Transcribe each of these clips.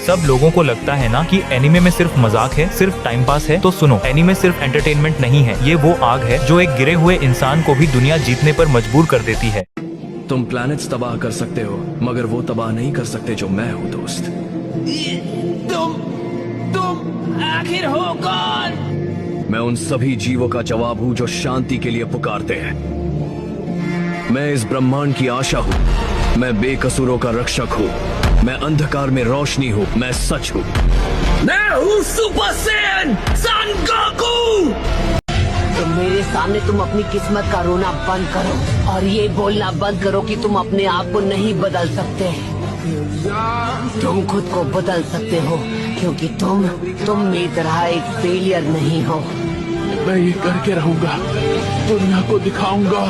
सब लोगों को लगता है ना कि एनिमे में सिर्फ मजाक है, सिर्फ टाइम पास है, तो सुनो, एनिमे सिर्फ एंटरटेनमेंट नहीं है, ये वो आग है जो एक गिरे हुए इंसान को भी दुनिया जीतने पर मजबूर कर देती है। तुम प्लैनेट्स तबाह कर सकते हो, मगर वो तबाह नहीं कर सकते जो मैं हूँ दोस्त। तुम आखिर हो कौन? मैं उन सभी जीवों का जवाब हूँ जो शांति के लिए पुकारते हैं। मैं इस ब्रह्मांड की आशा हूँ, मैं बेकसूरों का रक्षक हूँ, मैं अंधकार में रोशनी हूँ, मैं सच हूँ। मैं हूँ सुपर सैयन सन गोकू। तो मेरे सामने तुम अपनी किस्मत का रोना बंद करो और ये बोलना बंद करो कि तुम अपने आप को नहीं बदल सकते। तुम खुद को बदल सकते हो क्योंकि तुम मेरी तरह एक फेलियर नहीं हो। मैं ये करके रहूंगा, दुनिया को दिखाऊंगा।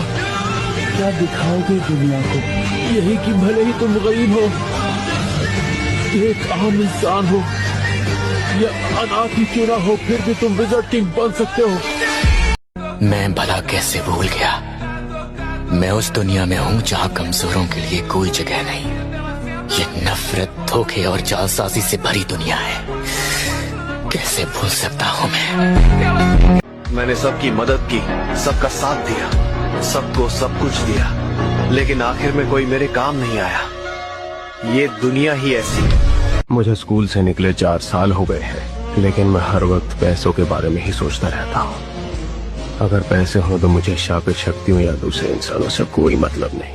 क्या दिखाओगे दुनिया को? यही कि भले ही तुम गरीब हो, एक आम इंसान हो या अनाथ ही क्यों ना हो, फिर भी तुम विज़र्ड किंग बन सकते हो। मैं भला कैसे भूल गया, मैं उस दुनिया में हूँ जहाँ कमजोरों के लिए कोई जगह नहीं। ये नफरत, धोखे और जालसाजी से भरी दुनिया है, कैसे भूल सकता हूँ मैं। मैंने सबकी मदद की, सबका साथ दिया, सबको सब कुछ दिया, लेकिन आखिर में कोई मेरे काम नहीं आया। ये दुनिया ही ऐसी। मुझे स्कूल से निकले 4 साल हो गए हैं, लेकिन मैं हर वक्त पैसों के बारे में ही सोचता रहता हूँ। अगर पैसे हों तो मुझे शातिर शक्तियों या दूसरे इंसानों से कोई मतलब नहीं।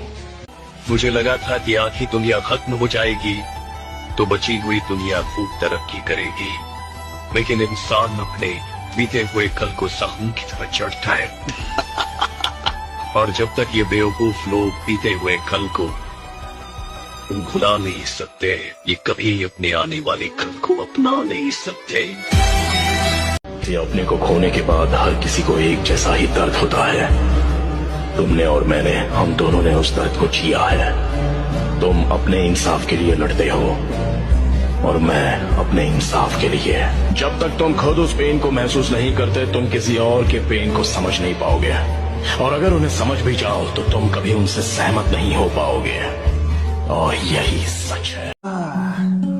मुझे लगा था कि आखिर दुनिया खत्म हो जाएगी तो बची हुई दुनिया खूब तरक्की करेगी, लेकिन इंसान अपने बीते हुए कल को साहूं की तरह चढ़ता है। और जब तक ये बेवकूफ लोग बीते हुए कल को भुला नहीं सकते, ये कभी अपने आने वाले कल को अपना नहीं सकते। ये अपने को खोने के बाद हर किसी को एक जैसा ही दर्द होता है। तुमने और मैंने, हम दोनों ने उस दर्द को जिया है। तुम अपने इंसाफ के लिए लड़ते हो और मैं अपने इंसाफ के लिए। जब तक तुम खुद उस पेन को महसूस नहीं करते, तुम किसी और के पेन को समझ नहीं पाओगे, और अगर उन्हें समझ भी जाओ तो तुम कभी उनसे सहमत नहीं हो पाओगे, और यही सच है।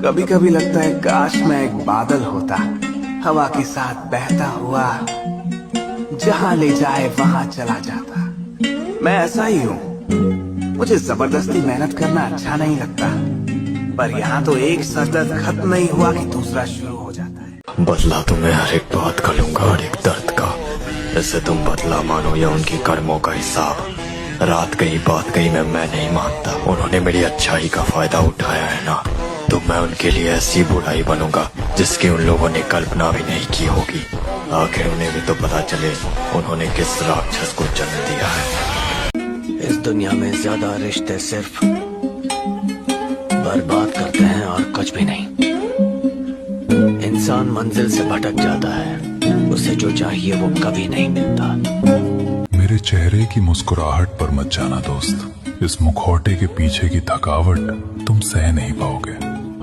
कभी कभी लगता है काश मैं एक बादल होता, हवा के साथ बहता हुआ, जहाँ ले जाए वहाँ चला जाता। मैं ऐसा ही हूँ, मुझे जबरदस्ती मेहनत करना अच्छा नहीं लगता, पर यहाँ तो एक सरदर्द खत्म नहीं हुआ कि दूसरा शुरू हो जाता है। बदला तो मैं हर एक बात का लूंगा, हर एक दर्द का। इससे तुम बदला मानो या उनकी कर्मों का हिसाब। रात गई बात गई मैं नहीं मानता। उन्होंने मेरी अच्छाई का फायदा उठाया है ना, तो मैं उनके लिए ऐसी बुराई बनूंगा जिसकी उन लोगों ने कल्पना भी नहीं की होगी। आखिर उन्हें भी तो पता चले उन्होंने किस राक्षस को जन्म दिया है। इस दुनिया में ज्यादा रिश्ते सिर्फ बर्बाद करते हैं और कुछ भी नहीं। इंसान मंजिल से भटक जाता है, उसे जो चाहिए वो कभी नहीं मिलता। मेरे चेहरे की मुस्कुराहट पर मत जाना दोस्त, इस मुखौटे के पीछे की थकावट तुम सह नहीं पाओगे।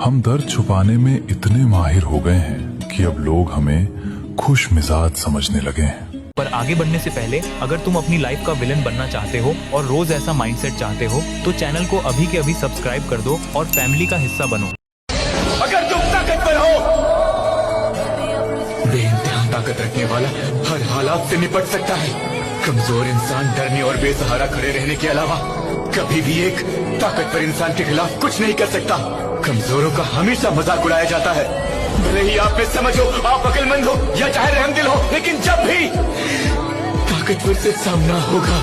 हम दर्द छुपाने में इतने माहिर हो गए हैं कि अब लोग हमें खुश मिजाज समझने लगे हैं। पर आगे बढ़ने से पहले अगर तुम अपनी लाइफ का विलन बनना चाहते हो और रोज ऐसा माइंडसेट चाहते हो तो चैनल को अभी के अभी सब्सक्राइब कर दो और फैमिली का हिस्सा बनो। अगर तुम ताकतवर हो, बेइंतहा ताकत रखने वाला हर हालात से निपट सकता है। कमजोर इंसान डरने और बेसहारा खड़े रहने के अलावा कभी भी एक ताकतवर इंसान के खिलाफ कुछ नहीं कर सकता। कमजोरों का हमेशा मजाक उड़ाया जाता है, भले ही आप में समझ हो, आप अक्लमंद हो या चाहे रहमदिल हो, लेकिन जब भी ताकतवर से सामना होगा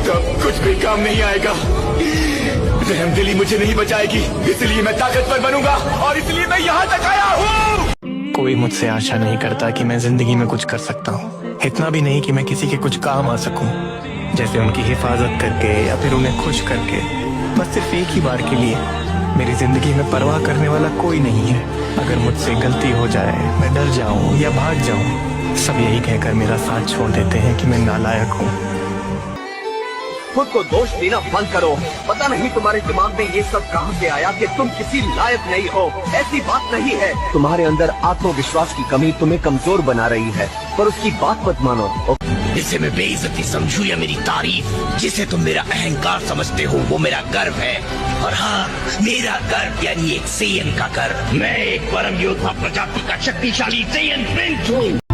तब कुछ भी काम नहीं आएगा। रहमदिली मुझे नहीं बचाएगी, इसलिए मैं ताकतवर बनूंगा और इसलिए मैं यहाँ तक आया हूँ। कोई मुझसे आशा नहीं करता कि मैं जिंदगी में कुछ कर सकता हूँ, इतना भी नहीं कि मैं किसी के कुछ काम आ सकूं, जैसे उनकी हिफाजत करके या फिर उन्हें खुश करके। बस सिर्फ एक ही बार के लिए। मेरी जिंदगी में परवाह करने वाला कोई नहीं है। अगर मुझसे गलती हो जाए, मैं डर जाऊं या भाग जाऊं, सब यही कहकर मेरा साथ छोड़ देते हैं कि मैं नालायक हूँ। खुद को दोष देना बंद करो। पता नहीं तुम्हारे दिमाग में ये सब कहां से आया कि तुम किसी लायक नहीं हो। ऐसी बात नहीं है। तुम्हारे अंदर आत्मविश्वास की कमी तुम्हें कमजोर बना रही है, पर उसकी बात मत मानो। इसे मैं बेइज्जती समझूं या मेरी तारीफ, जिसे तुम मेरा अहंकार समझते हो वो मेरा गर्व है। और हाँ, मेरा गर्व यानी एक सेयन का गर्व। मैं एक परम योद्धा प्रजाति का शक्तिशाली सेयन प्रिंस हूँ।